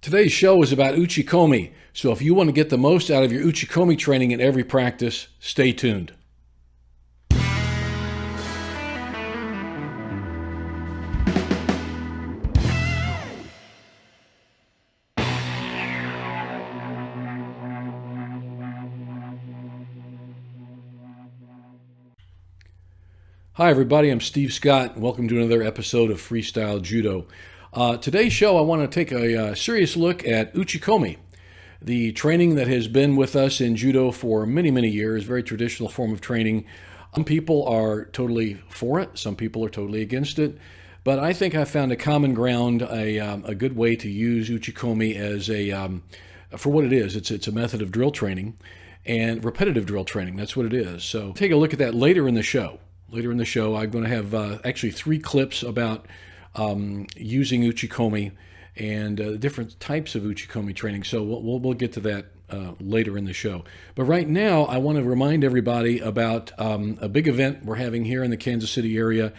Today's show is about Uchikomi, so if you want to get the most out of your Uchikomi training in every practice, stay tuned. Hi everybody, I'm Steve Scott, and welcome to another episode of Freestyle Judo. Today's show, I want to take a serious look at Uchikomi, the training that has been with us in Judo for many, many years, very traditional form of training. Some people are totally for it, some people are totally against it, but I think I found a common ground, a good way to use Uchikomi as for what it is. It's a method of drill training and repetitive drill training. That's what it is. So take a look at that later in the show. Later in the show, I'm going to have actually 3 clips about using Uchikomi and different types of Uchikomi training. So we'll get to that later in the show. But right now, I want to remind everybody about a big event we're having here in the Kansas City area,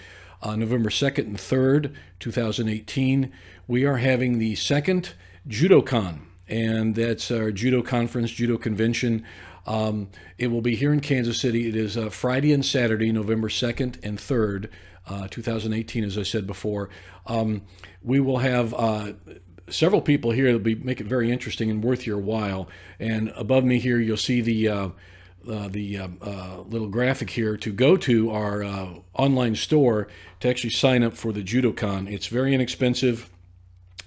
November 2nd and 3rd, 2018. We are having the second JudoCon, and that's our Judo Conference, Judo Convention. It will be here in Kansas City. It is Friday and Saturday, November 2nd and 3rd, 2018, as I said before. We will have several people here that make it very interesting and worth your while. And above me here, you'll see the little graphic here to go to our online store to actually sign up for the JudoCon. It's very inexpensive.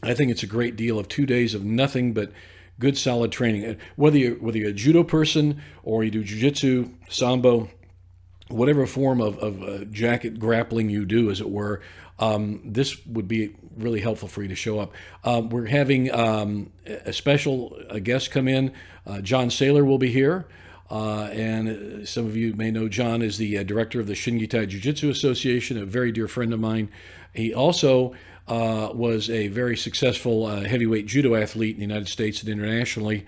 I think it's a great deal of 2 days of nothing but good, solid training. Whether you're a judo person or you do jiu-jitsu, sambo, whatever form of jacket grappling you do, as it were, this would be really helpful for you to show up. We're having a special guest come in. John Saylor will be here. And some of you may know John is the director of the Shingitai Jiu-Jitsu Association, a very dear friend of mine. He also was a very successful heavyweight judo athlete in the United States and internationally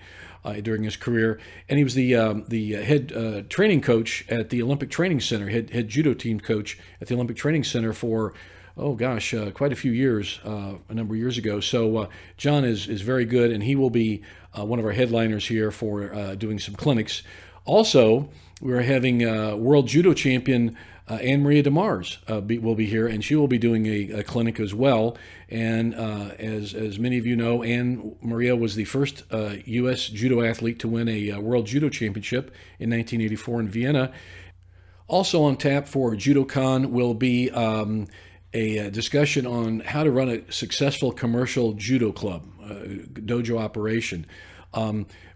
during his career, and he was the head training coach at the Olympic Training Center, head judo team coach at the Olympic Training Center for quite a few years, a number of years ago. So John is very good, and he will be one of our headliners here for doing some clinics. Also, we're having world judo champion Anne Maria DeMars will be here, and she will be doing a clinic as well. And as many of you know, Anne Maria was the first U.S. judo athlete to win a world judo championship in 1984 in Vienna. Also on tap for JudoCon will be a discussion on how to run a successful commercial judo club, dojo operation.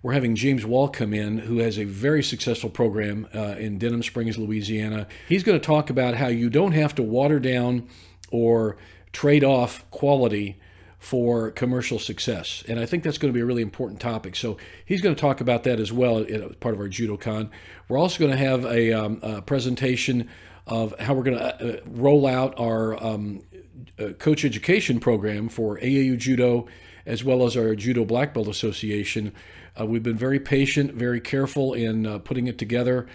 We're having James Wall come in, who has a very successful program in Denham Springs, Louisiana. He's going to talk about how you don't have to water down or trade off quality for commercial success. And I think that's going to be a really important topic. So he's going to talk about that as well as part of our JudoCon. We're also going to have a presentation of how we're going to roll out our coach education program for AAU Judo, as well as our Judo Black Belt Association. We've been very patient, very careful in putting it together.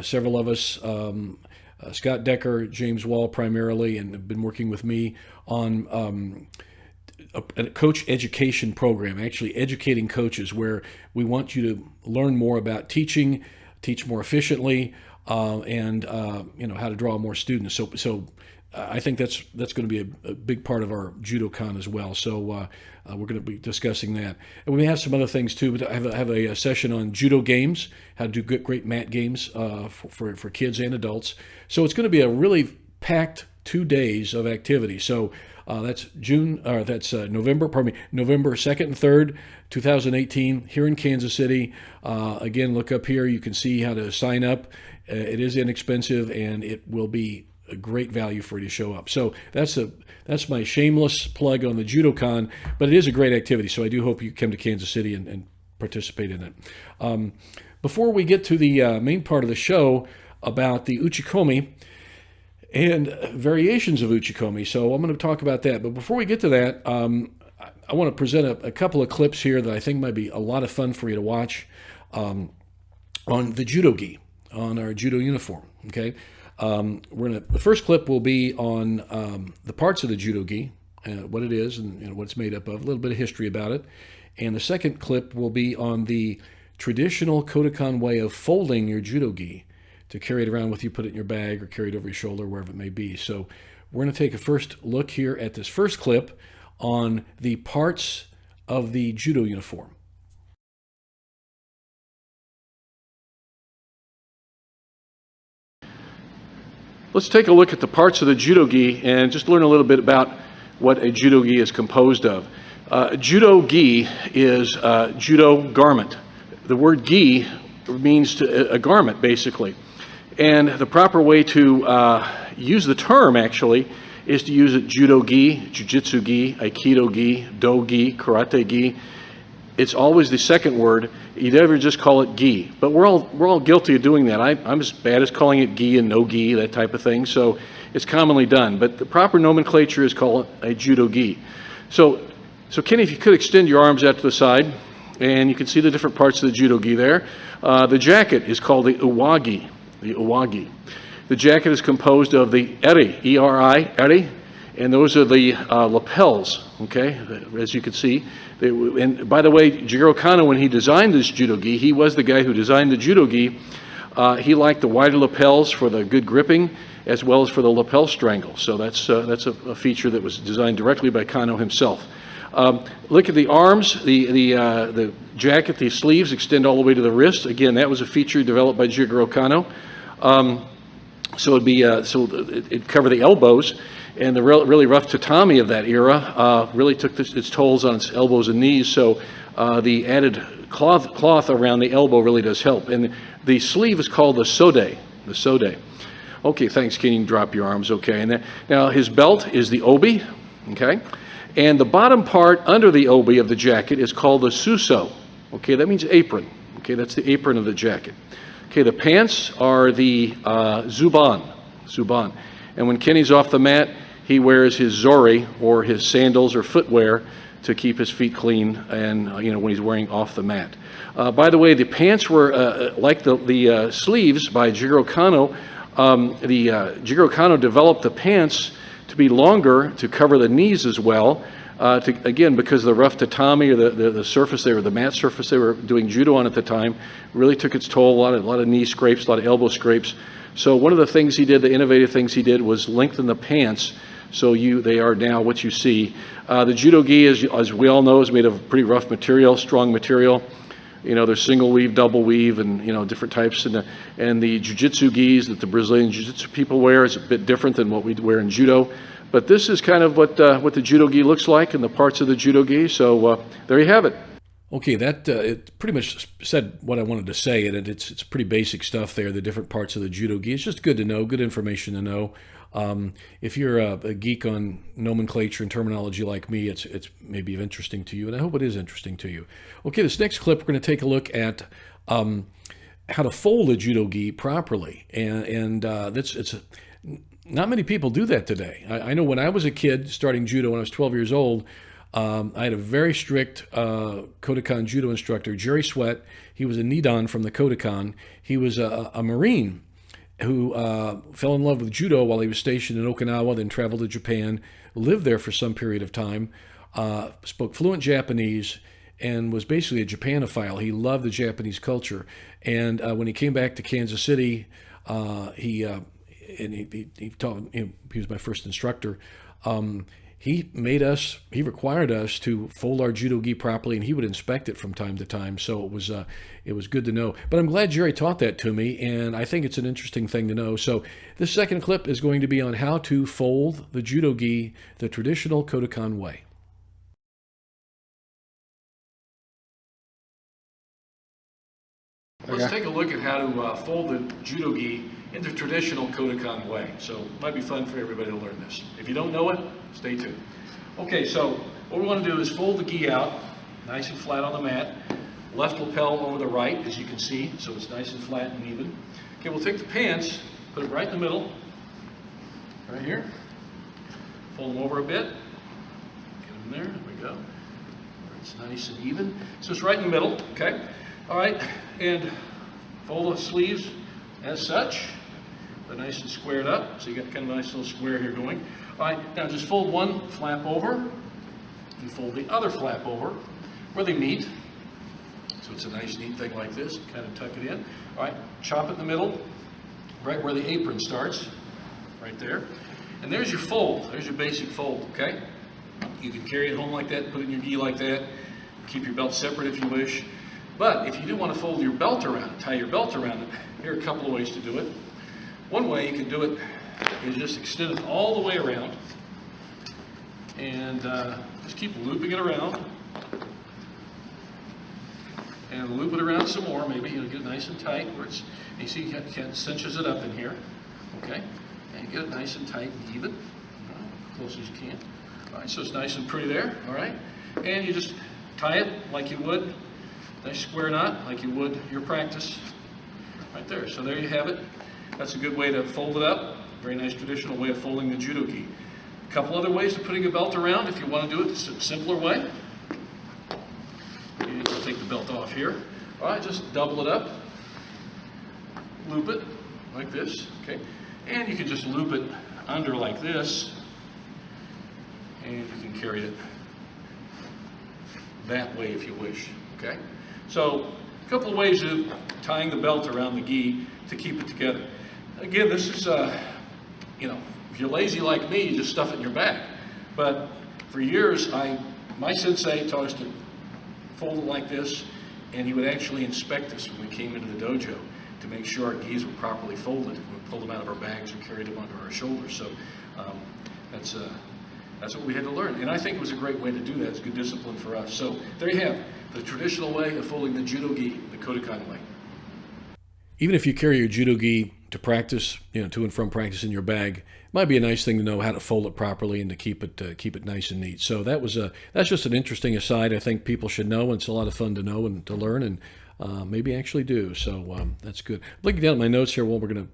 Several of us, Scott Decker, James Wall primarily, and have been working with me on a coach education program, actually educating coaches, where we want you to learn more about teaching, teach more efficiently, and how to draw more students. So I think that's going to be a big part of our JudoCon as well. So we're going to be discussing that. And we may have some other things too, but I have a session on judo games, how to do great mat games for kids and adults. So it's going to be a really packed 2 days of activity. So that's November 2nd and 3rd, 2018, here in Kansas City. Again, look up here. You can see how to sign up. It is inexpensive, and it will be a great value for you to show up. So that's my shameless plug on the JudoCon, but it is a great activity. So I do hope you come to Kansas City and participate in it. Before we get to the main part of the show about the Uchikomi and variations of Uchikomi, so I'm going to talk about that. But before we get to that, I want to present a couple of clips here that I think might be a lot of fun for you to watch on the Judogi, on our judo uniform. Okay. The first clip will be on the parts of the Judogi, what it is and what it's made up of, a little bit of history about it. And the second clip will be on the traditional Kodokan way of folding your judogi to carry it around with you, put it in your bag, or carry it over your shoulder, wherever it may be. So we're going to take a first look here at this first clip on the parts of the judo uniform. Let's take a look at the parts of the judogi and just learn a little bit about what a judogi is composed of. Judogi is judo garment. The word gi means a garment, basically. And the proper way to use the term, actually, is to use it judo-gi, jiu-jitsu-gi, aikido-gi, do-gi, karate-gi. It's always the second word. You never just call it gi. But we're all guilty of doing that. I'm as bad as calling it gi and no-gi, that type of thing. So it's commonly done. But the proper nomenclature is called a judo-gi. So Kenny, if you could extend your arms out to the side, and you can see the different parts of the judo-gi there. The jacket is called the uwagi. The uwagi. The jacket is composed of the eri, E-R-I, eri, and those are the lapels, okay, as you can see. And by the way, Jigoro Kano, when he designed this judogi, he was the guy who designed the judogi. He liked the wider lapels for the good gripping, as well as for the lapel strangle. So that's a feature that was designed directly by Kano himself. Look at the arms, the jacket, the sleeves extend all the way to the wrist. Again, that was a feature developed by Jigoro Kano. So it'd cover the elbows, and the really rough tatami of that era really took its tolls on its elbows and knees. So the added cloth around the elbow really does help. And the sleeve is called the sode. The sode. Okay, thanks. Can you drop your arms? Okay. And now his belt is the obi. Okay. And the bottom part under the obi of the jacket is called the suso. Okay, that means apron. Okay, that's the apron of the jacket. Okay, the pants are the zuban. And when Kenny's off the mat, he wears his zori, or his sandals or footwear, to keep his feet clean, and when he's wearing off the mat. By the way, the pants were like the sleeves by Jigoro Kano. Jigoro Kano developed the pants to be longer to cover the knees as well. Again, because the rough tatami, or the surface there, the mat surface they were doing judo on at the time, really took its toll. A lot of knee scrapes, a lot of elbow scrapes. So one of the things he did, the innovative things he did, was lengthen the pants. So they are now what you see. The judo-gi, as we all know, is made of pretty rough material, strong material. There's single weave, double weave, and different types. And the jiu-jitsu gis that the Brazilian jiu-jitsu people wear is a bit different than what we wear in judo. But this is kind of what the judo-gi looks like, and the parts of the judo-gi. So there you have it. Okay, that it pretty much said what I wanted to say, and it's pretty basic stuff there, the different parts of the judo-gi. It's just good to know, good information to know. If you're a geek on nomenclature and terminology like me, it's maybe interesting to you, and I hope it is interesting to you. Okay, this next clip, we're going to take a look at how to fold a judo-gi properly, and not many people do that today. I know when I was a kid starting judo when I was 12 years old, I had a very strict Kodokan judo instructor, Jerry Sweat. He was a Nidan from the Kodokan. He was a Marine who fell in love with judo while he was stationed in Okinawa, then traveled to Japan, lived there for some period of time, spoke fluent Japanese, and was basically a Japanophile. He loved the Japanese culture. And when he came back to Kansas City, he taught. He was my first instructor. He required us to fold our judo-gi properly, and he would inspect it from time to time. So it was good to know. But I'm glad Jerry taught that to me, and I think it's an interesting thing to know. So this second clip is going to be on how to fold the judo-gi the traditional Kodokan way. Let's take a look at how to fold the judo-gi in the traditional Kodokan way. So it might be fun for everybody to learn this. If you don't know it, stay tuned. Okay, so what we want to do is fold the gi out, nice and flat on the mat. Left lapel over the right, as you can see, so it's nice and flat and even. Okay, we'll take the pants, put it right in the middle, right here. Fold them over a bit. Get them there, there we go. It's nice and even. So it's right in the middle, okay? All right, and fold the sleeves as such. They're nice and squared up, so you got kind of a nice little square here going. All right, now just fold one flap over and fold the other flap over where they meet. So it's a nice, neat thing like this. Kind of tuck it in. All right, chop it in the middle, right where the apron starts, right there. And there's your fold. There's your basic fold, okay? You can carry it home like that, put it in your gi like that. Keep your belt separate if you wish. But if you do want to fold your belt around, tie your belt around it, here are a couple of ways to do it. One way you can do it is just extend it all the way around and just keep looping it around and loop it around some more. Maybe you'll get it nice and tight where it's, you see it cinches it up in here, okay? And get it nice and tight and even, as close as you can. All right, so it's nice and pretty there, all right? And you just tie it like you would, nice square knot like you would your practice, right there. So there you have it. That's a good way to fold it up. Very nice traditional way of folding the Judogi. A couple other ways of putting a belt around if you want to do it a simpler way. You can take the belt off here. All right, just double it up, loop it like this, okay? And you can just loop it under like this, and you can carry it that way if you wish, okay? So a couple of ways of tying the belt around the gi to keep it together. Again, this is, you know, if you're lazy like me, you just stuff it in your bag. But for years, my sensei taught us to fold it like this, and he would actually inspect us when we came into the dojo to make sure our gis were properly folded. We pulled them out of our bags or carried them under our shoulders. So that's what we had to learn. And I think it was a great way to do that. It's good discipline for us. So there you have the traditional way of folding the Judogi, the Kodokan way. Even if you carry your Judogi to practice, you know, to and from practice in your bag, it might be a nice thing to know how to fold it properly and to keep it nice and neat. So that's just an interesting aside. I think people should know, and it's a lot of fun to know and to learn, and maybe actually do. So that's good. Looking down at my notes here, what we're going to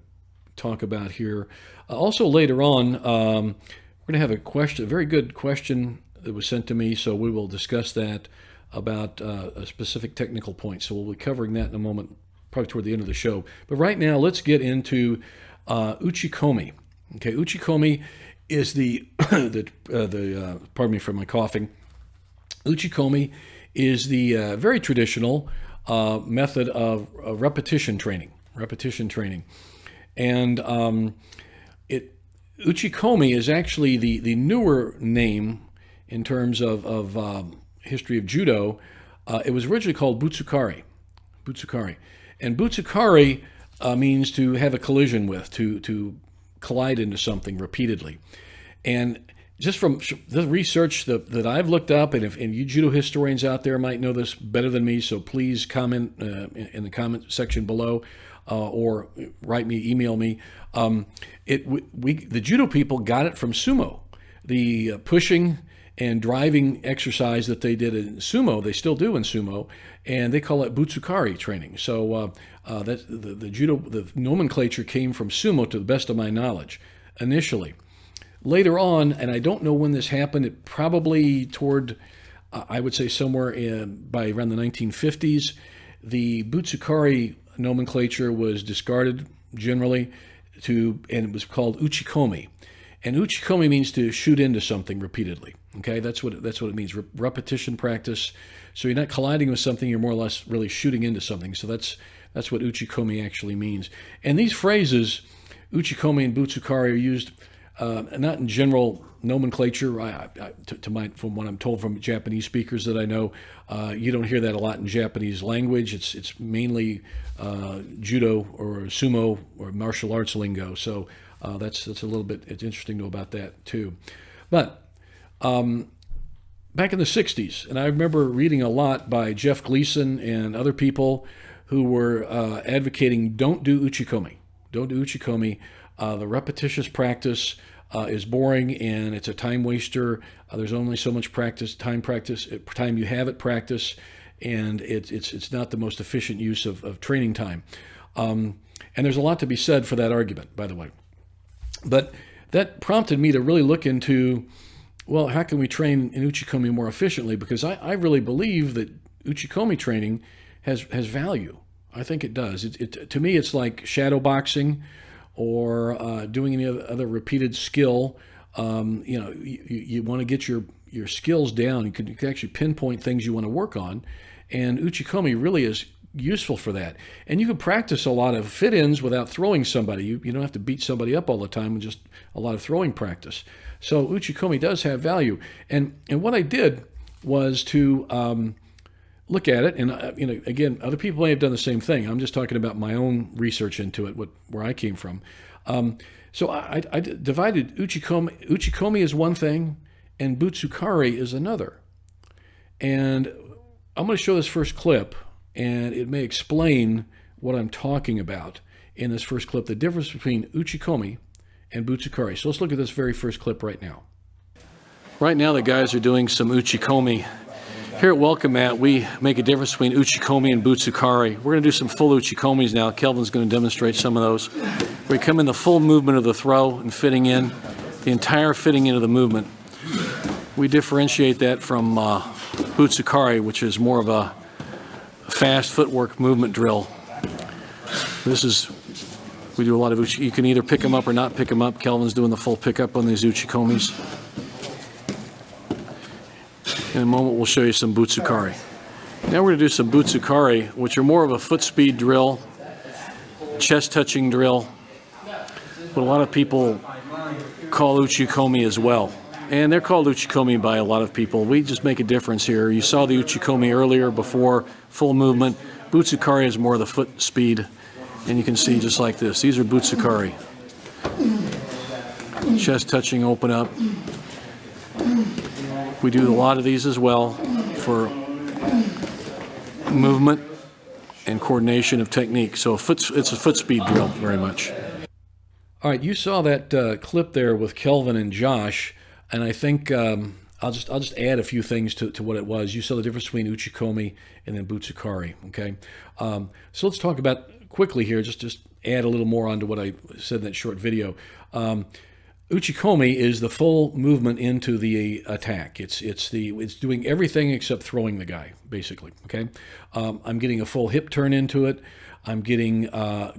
talk about here. Also later on, we're going to have a question, a very good question that was sent to me. So we will discuss that about a specific technical point. So we'll be covering that in a moment, probably toward the end of the show. But right now, let's get into Uchikomi. Okay, Uchikomi is pardon me for my coughing. Uchikomi is the very traditional method of repetition training. And Uchikomi is actually the newer name in terms of history of judo. It was originally called Butsukari. And Butsukari means to have a collision with, to collide into something repeatedly. And just from the research that I've looked up, and you judo historians out there might know this better than me, so please comment in the comment section below, or write me, email me. The judo people got it from sumo. The pushing and driving exercise that they did in sumo, they still do in sumo, and they call it Butsukari training. So the judo, the nomenclature came from sumo, to the best of my knowledge, initially. Later on, and I don't know when this happened, it probably toward, I would say somewhere by around the 1950s, the Butsukari nomenclature was discarded generally, and it was called Uchikomi. And Uchikomi means to shoot into something repeatedly. Okay, that's what it means. Repetition practice. So you're not colliding with something; you're more or less really shooting into something. So that's what Uchikomi actually means. And these phrases, Uchikomi and Butsukari, are used not in general nomenclature. From what I'm told from Japanese speakers that I know, you don't hear that a lot in Japanese language. It's mainly judo or sumo or martial arts lingo. So that's a little bit. It's interesting to know about that too. But back in the 60s, and I remember reading a lot by Jeff Gleason and other people who were advocating don't do Uchikomi. Don't do Uchikomi. The repetitious practice is boring, and it's a time waster. There's only so much time you have at practice, and it's not the most efficient use of training time. And there's a lot to be said for that argument, by the way. But that prompted me to really look into, well, how can we train in Uchikomi more efficiently? Because I really believe that Uchikomi training has value. I think it does. To me, it's like shadow boxing or doing any other repeated skill You want to get your skills down. You can actually pinpoint things you want to work on, and Uchikomi really is useful for that. And you can practice a lot of fit-ins without throwing somebody. You don't have to beat somebody up all the time, just a lot of throwing practice. So Uchikomi does have value. And what I did was to look at it, and again, other people may have done the same thing. I'm just talking about my own research into it, where I came from. So I divided Uchikomi. Uchikomi is one thing, and Butsukari is another. And I'm going to show this first clip, and it may explain what I'm talking about in this first clip, the difference between Uchikomi and Butsukari. So let's look at this very first clip right now. Right now the guys are doing some Uchikomi. Here at Welcome Mat, we make a difference between Uchikomi and Butsukari. We're going to do some full Uchikomis now. Kelvin's going to demonstrate some of those. We come in the full movement of the throw and fitting in, the entire fitting into the movement. We differentiate that from Butsukari, which is more of a fast footwork movement drill. We do a lot of you can either pick them up or not pick them up. Kelvin's doing the full pickup on these Uchikomis. In a moment, we'll show you some Butsukari. Now we're going to do some Butsukari, which are more of a foot speed drill, chest touching drill, but a lot of people call Uchikomi as well. And they're called Uchikomi by a lot of people. We just make a difference here. You saw the Uchikomi earlier before full movement. Butsukari is more of the foot speed. And you can see just like this. These are Butsukari. Chest touching, open up. We do a lot of these as well for movement and coordination of technique. So it's a foot speed drill very much. All right, you saw that clip there with Kelvin and Josh. And I think I'll just add a few things to what it was. You saw the difference between Uchikomi and then Butsukari. Okay, so let's talk about quickly here. Just add a little more onto what I said in that short video. Uchikomi is the full movement into the attack. It's doing everything except throwing the guy, basically. Okay, I'm getting a full hip turn into it. I'm getting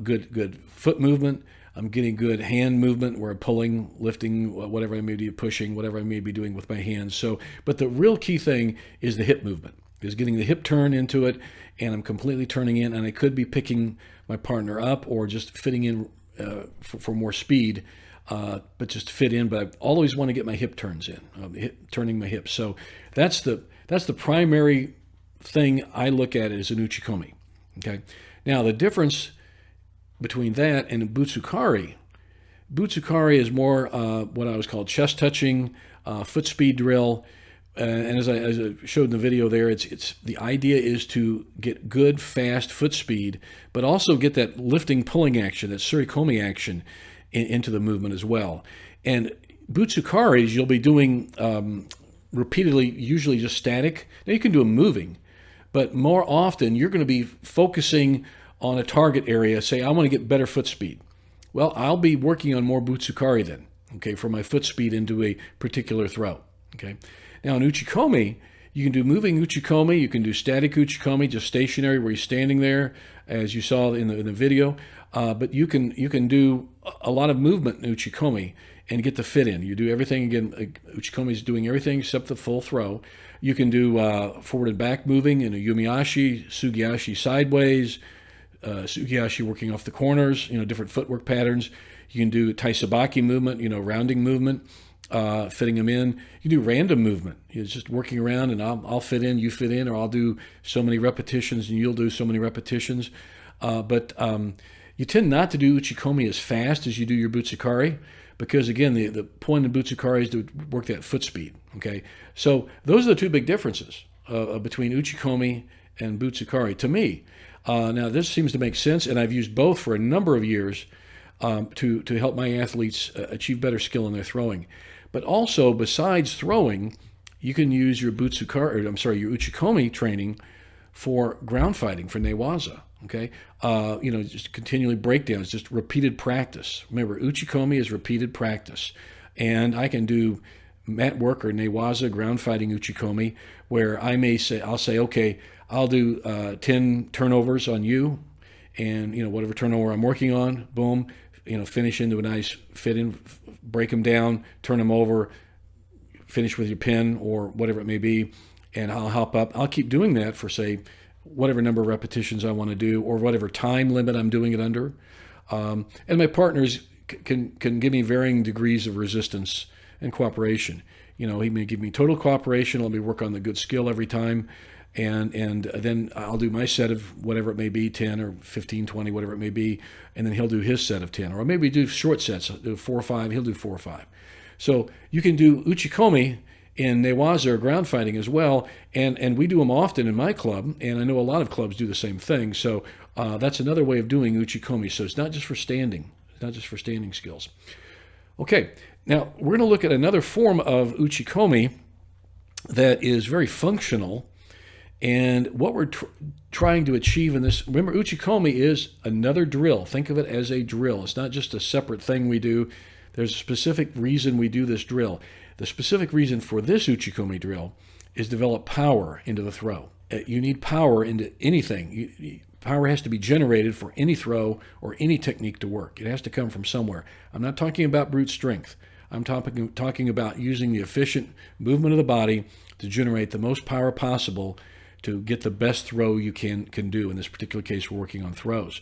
good foot movement. I'm getting good hand movement where I'm pulling, lifting, whatever I may be pushing, whatever I may be doing with my hands. So, but the real key thing is the hip movement, is getting the hip turn into it, and I'm completely turning in, and I could be picking my partner up or just fitting in for more speed, but just fit in. But I always want to get my hip turns in, turning my hips. So that's the primary thing I look at as an Uchikomi. Okay, now the difference between that and Butsukari is more what I was called chest touching, foot speed drill, and as I showed in the video there, it's the idea is to get good fast foot speed, but also get that lifting pulling action, that surikomi action into the movement as well. And Butsukaris you'll be doing repeatedly, usually just static. Now you can do them moving, but more often you're going to be focusing on a target area. Say, I want to get better foot speed. Well, I'll be working on more Butsukari then, okay, for my foot speed into a particular throw, okay? Now in Uchikomi, you can do moving Uchikomi, you can do static Uchikomi, just stationary where you're standing there, as you saw in the video, but you can do a lot of movement in Uchikomi and get the fit in. You do everything, again, Uchikomi is doing everything except the full throw. You can do forward and back moving in a Yumiashi, Sugiashi sideways, Sugiashi working off the corners, different footwork patterns. You can do taisabaki movement, rounding movement, fitting them in. You can do random movement. It's just working around, and I'll fit in, you fit in, or I'll do so many repetitions and you'll do so many repetitions. But you tend not to do Uchikomi as fast as you do your Butsukari, because again, the point of Butsukari is to work that foot speed. Okay, so those are the two big differences between Uchikomi and Butsukari to me. Now, this seems to make sense, and I've used both for a number of years to help my athletes achieve better skill in their throwing. But also, besides throwing, you can use your your Uchikomi training for ground fighting, for newaza. Okay, just continually breakdowns, just repeated practice. Remember, Uchikomi is repeated practice, and I can do mat work or newaza, ground fighting Uchikomi, where I'll say, okay, I'll do 10 turnovers on you, and whatever turnover I'm working on, boom, finish into a nice fit in, break them down, turn them over, finish with your pin or whatever it may be, and I'll hop up. I'll keep doing that for, say, whatever number of repetitions I want to do or whatever time limit I'm doing it under. And my partners can give me varying degrees of resistance and cooperation. He may give me total cooperation, let me work on the good skill every time, and then I'll do my set of whatever it may be, 10 or 15, 20, whatever it may be, and then he'll do his set of 10. Or maybe do short sets, do 4 or 5, he'll do 4 or 5. So you can do Uchikomi in Newaza or ground fighting as well, and we do them often in my club, and I know a lot of clubs do the same thing. So that's another way of doing Uchikomi. So it's not just for standing. It's not just for standing skills. Okay, now we're going to look at another form of Uchikomi that is very functional, and what we're trying to achieve in this. Remember, Uchikomi is another drill. Think of it as a drill. It's not just a separate thing we do. There's a specific reason we do this drill. The specific reason for this Uchikomi drill is develop power into the throw. You need power into anything. Power has to be generated for any throw or any technique to work. It has to come from somewhere. I'm not talking about brute strength. I'm talking about using the efficient movement of the body to generate the most power possible to get the best throw you can do. In this particular case, we're working on throws.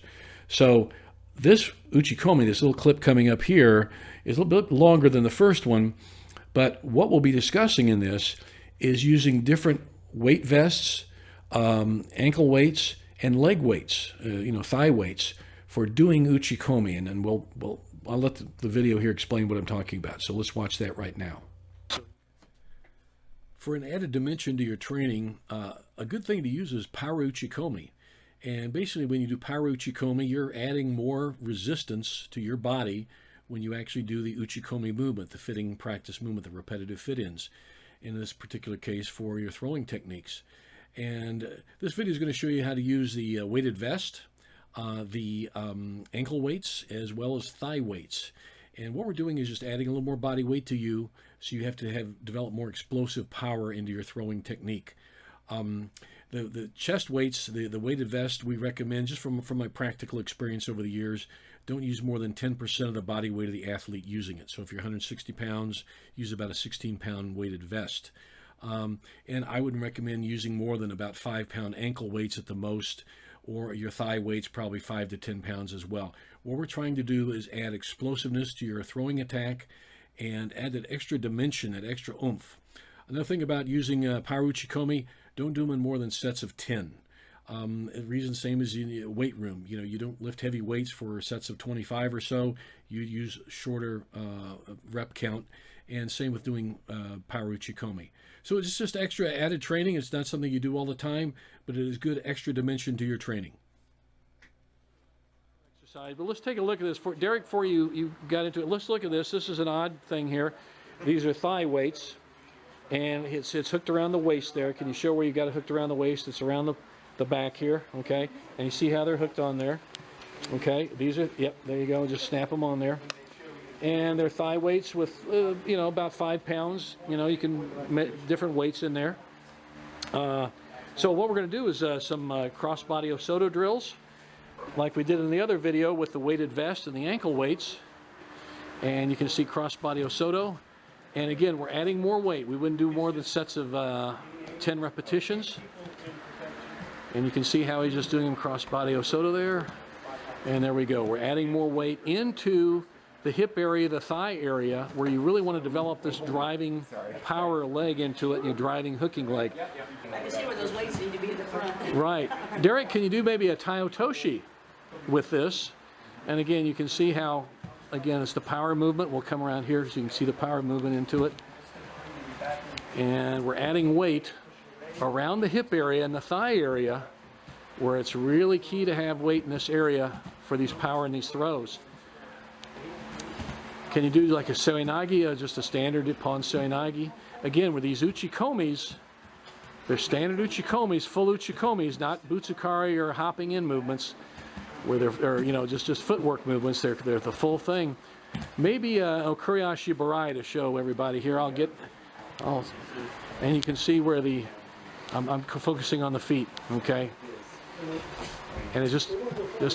So this Uchikomi, this little clip coming up here, is a little bit longer than the first one, but what we'll be discussing in this is using different weight vests, ankle weights, and leg weights, thigh weights for doing Uchikomi. And then I'll let the video here explain what I'm talking about. So let's watch that right now. For an added dimension to your training, a good thing to use is power Uchikomi. And basically, when you do power Uchikomi, you're adding more resistance to your body when you actually do the Uchikomi movement, the fitting practice movement, the repetitive fit-ins, in this particular case for your throwing techniques. And this video is going to show you how to use the weighted vest, the ankle weights, as well as thigh weights. And what we're doing is just adding a little more body weight to you, so you have to develop more explosive power into your throwing technique. The chest weights, the weighted vest, we recommend, just from my practical experience over the years, don't use more than 10% of the body weight of the athlete using it. So if you're 160 pounds, use about a 16-pound weighted vest. And I wouldn't recommend using more than about 5-pound ankle weights at the most, or your thigh weights probably 5 to 10 pounds as well. What we're trying to do is add explosiveness to your throwing attack and add that extra dimension, that extra oomph. Another thing about using power Uchikomi, don't do them in more than sets of 10. The reason same as in the weight room. You don't lift heavy weights for sets of 25 or so. You use shorter rep count, and same with doing power Uchikomi. So it's just extra added training. It's not something you do all the time, but it is good extra dimension to your training. Exercise. But let's take a look at this. Derek, before you got into it, let's look at this. This is an odd thing here. These are thigh weights, and it's hooked around the waist there. Can you show where you got it hooked around the waist? It's around the back here, okay? And you see how they're hooked on there, okay? These are, yep, there you go. Just snap them on there. And they're thigh weights with, about 5 pounds. You can different weights in there. So what we're going to do is some cross-body Osoto drills, like we did in the other video with the weighted vest and the ankle weights. And you can see cross-body Osoto. And again, we're adding more weight. We wouldn't do more than sets of 10 repetitions. And you can see how he's just doing them cross-body Osoto there. And there we go. We're adding more weight into the hip area, the thigh area, where you really want to develop this driving power leg into it, your driving hooking leg. I can see where those weights need to be at the front. Right. Derek, can you do maybe a Tai Otoshi with this? And again, you can see how, again, it's the power movement. We'll come around here so you can see the power movement into it. And we're adding weight around the hip area and the thigh area, where it's really key to have weight in this area for these power and these throws. Can you do like a Seoinagi, just a standard Ippon Seoinagi? Again, with these Uchikomis, they're standard Uchikomis, full Uchikomis, not Butsukari or hopping in movements, where they're, just footwork movements. They're the full thing. Maybe a Okuriashi Barai to show everybody here. And you can see where I'm focusing on the feet, okay? And it's just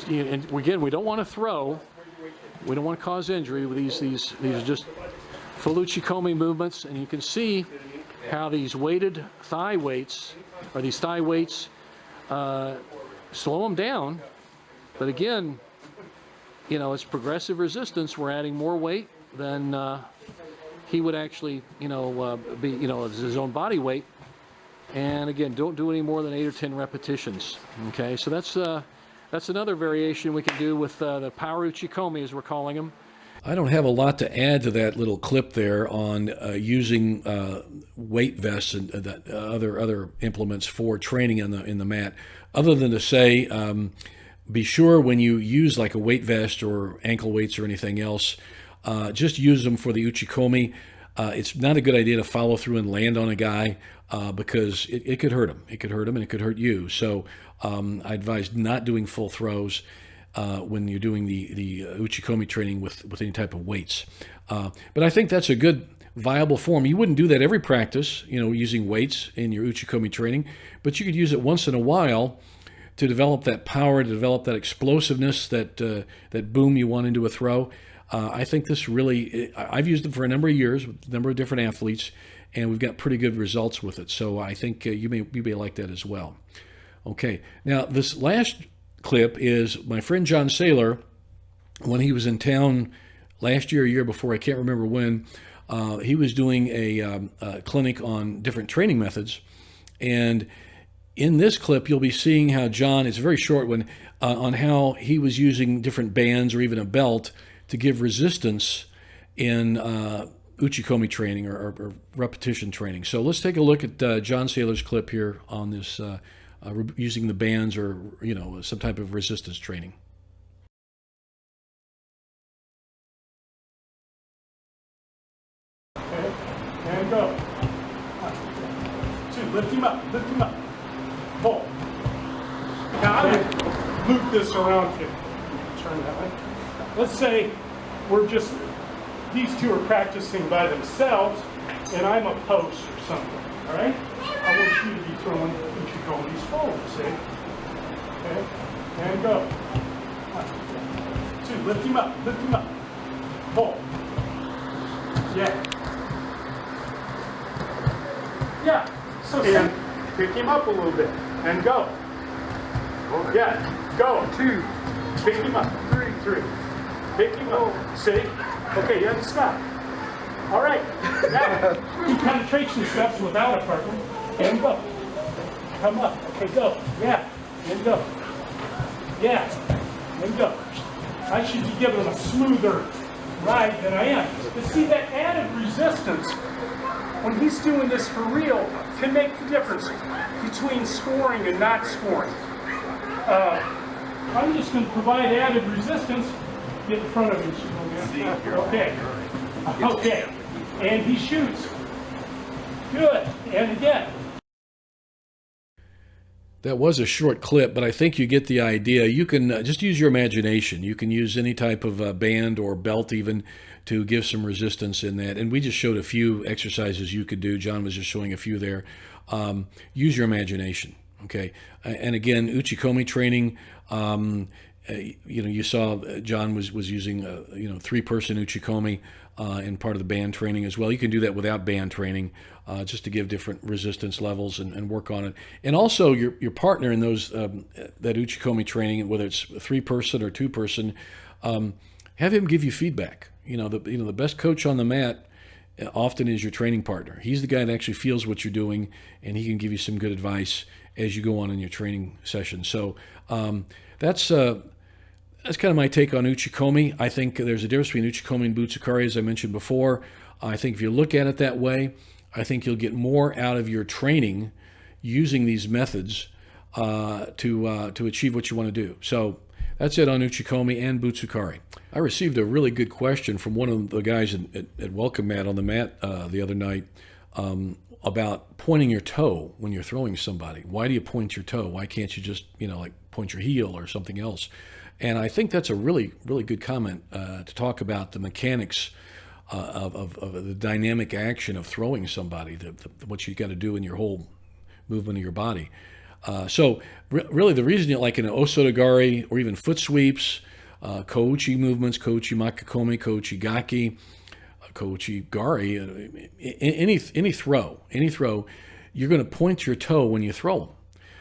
and again, we don't want to throw. We don't want to cause injury with these are just full Uchikomi movements, and you can see how these weighted thigh weights, or these thigh weights, slow them down. But again, you know, it's progressive resistance. We're adding more weight than he would actually, be, his own body weight. And again, don't do any more than 8 or 10 repetitions. Okay, so that's another variation we can do with the power Uchikomi, as we're calling them. I don't have a lot to add to that little clip there on using weight vests and other implements for training in the mat, other than to say, be sure when you use like a weight vest or ankle weights or anything else, just use them for the Uchikomi. It's not a good idea to follow through and land on a guy because it could hurt him. It could hurt him and it could hurt you. So I advise not doing full throws when you're doing the Uchikomi training with any type of weights. But I think that's a good viable form. You wouldn't do that every practice, using weights in your Uchikomi training, but you could use it once in a while to develop that power, to develop that explosiveness, that boom you want into a throw. I think this really, I've used them for a number of years with a number of different athletes, and we've got pretty good results with it. So I think you may like that as well. Okay, now this last clip is my friend John Saylor, when he was in town last year, a year before, I can't remember when, he was doing a clinic on different training methods. And in this clip, you'll be seeing how John, it's a very short one, on how he was using different bands or even a belt to give resistance in Uchikomi training or repetition training. So let's take a look at John Saylor's clip here on this using the bands or some type of resistance training. Okay, and go. 1, 2, lift him up, pull. Now I'm gonna loop this around here. Turn that way. Let's say these two are practicing by themselves, and I'm a post or something, all right? I want you to be throwing Uchikomis forward, see? Okay, and go. 1, 2, lift him up, pull. Yeah. Yeah, so and pick him up a little bit, and go. Yeah, go, 2, pick him up, 3, pick him up, see? Okay, you have to stop. All right, now, do penetration steps without a partner, and go. Come up, okay, go. Yeah, and go. Yeah, and go. I should be giving him a smoother ride than I am. But see, that added resistance, when he's doing this for real, can make the difference between scoring and not scoring. I'm just going to provide added resistance. Get in front of him. Okay. And he shoots. Good. And again. That was a short clip, but I think you get the idea. You can just use your imagination. You can use any type of band or belt even to give some resistance in that. And we just showed a few exercises you could do. John was just showing a few there. Use your imagination, okay? And again, Uchikomi training, you saw John was using, 3-person Uchikomi in part of the band training as well. You can do that without band training, just to give different resistance levels and work on it. And also your partner in those that Uchikomi training, whether it's 3-person or 2-person, have him give you feedback. The best coach on the mat often is your training partner. He's the guy that actually feels what you're doing, and he can give you some good advice as you go on in your training session. So that's kind of my take on Uchikomi. I think there's a difference between Uchikomi and Butsukari, as I mentioned before. I think if you look at it that way, I think you'll get more out of your training using these methods to achieve what you want to do. So that's it on Uchikomi and Butsukari. I received a really good question from one of the guys at Welcome Mat on the mat the other night about pointing your toe when you're throwing somebody. Why do you point your toe? Why can't you just, point your heel or something else? And I think that's a really, really good comment to talk about the mechanics of the dynamic action of throwing somebody, what you got to do in your whole movement of your body. So really the reason you like an osotogari or even foot sweeps, Kouchi movements, Kouchi Makikomi, Kouchi Gaki, Kouchi Gari, any throw, you're going to point your toe when you throw them.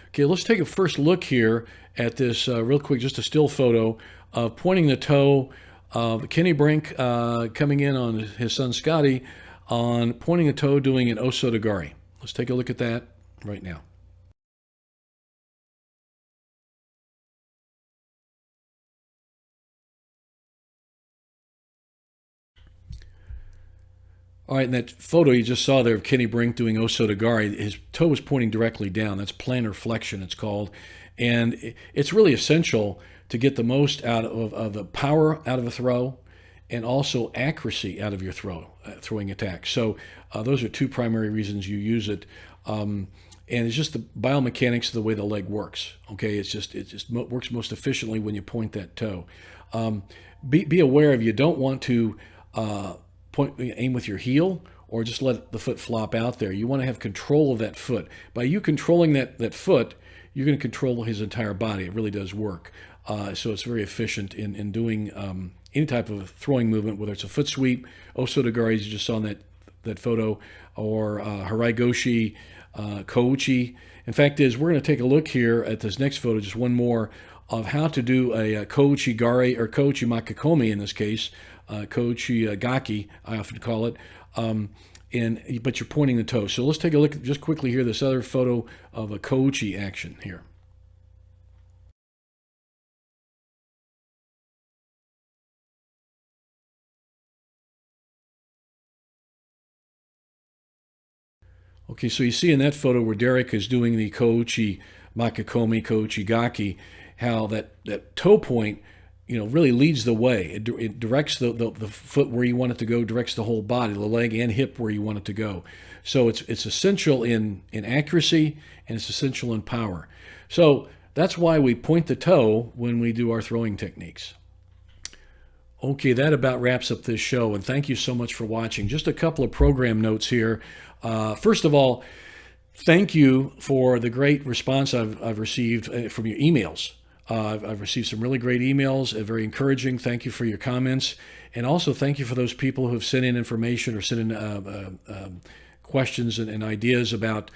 Okay, let's take a first look here at this real quick, just a still photo of pointing the toe of Kenny Brink coming in on his son Scotty on pointing a toe doing an Osotogari. Let's take a look at that right now. All right, in that photo you just saw there of Kenny Brink doing Osotogari, his toe was pointing directly down. That's plantar flexion, it's called. And it's really essential to get the most out of the power out of a throw and also accuracy out of your throwing attack. So those are two primary reasons you use it. And it's just the biomechanics of the way the leg works. Okay, it just works most efficiently when you point that toe. Be aware of, you don't want to aim with your heel or just let the foot flop out there. You want to have control of that foot. By you controlling that foot, you're going to control his entire body. It really does work. So it's very efficient in doing any type of throwing movement, whether it's a foot sweep, Osotogari, as you just saw in that photo, or Haraigoshi, Kouchi. In fact, we're going to take a look here at this next photo, just one more, of how to do a Kouchi Gari, or Kouchi Makikomi in this case, Kouchi Gaki, I often call it, but you're pointing the toe. So let's take a look just quickly here, this other photo of a Kouchi action here. Okay, so you see in that photo where Derek is doing the Kouchi Makikomi, Kouchi Gaki, how that toe point, really leads the way. It directs the foot where you want it to go, directs the whole body, the leg and hip where you want it to go. So it's essential in accuracy, and it's essential in power. So that's why we point the toe when we do our throwing techniques. Okay, that about wraps up this show, and thank you so much for watching. Just a couple of program notes here. First of all, thank you for the great response I've received from your emails. I've received some really great emails, very encouraging. Thank you for your comments. And also thank you for those people who have sent in information or sent in questions and ideas about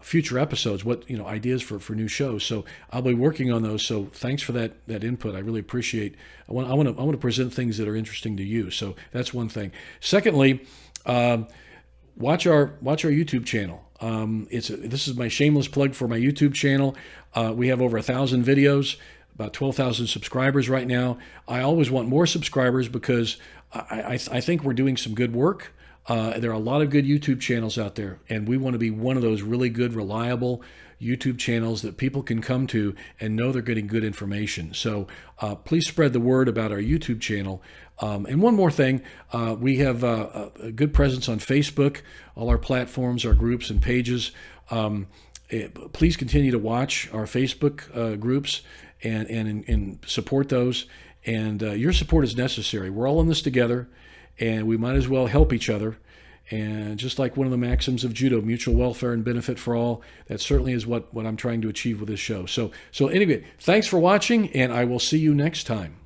future episodes, ideas for new shows. So I'll be working on those. So thanks for that input. I really appreciate. I want to present things that are interesting to you. So that's one thing. Secondly, watch our YouTube channel. This is my shameless plug for my YouTube channel. We have over 1,000 videos, about 12,000 subscribers right now. I always want more subscribers because I think we're doing some good work. There are a lot of good YouTube channels out there, and we want to be one of those really good, reliable YouTube channels that people can come to and know they're getting good information. So please spread the word about our YouTube channel. And one more thing, we have a good presence on Facebook, all our platforms, our groups and pages. Please continue to watch our Facebook groups and support those. And your support is necessary. We're all in this together, and we might as well help each other. And just like one of the maxims of judo, mutual welfare and benefit for all, that certainly is what I'm trying to achieve with this show. So anyway, thanks for watching, and I will see you next time.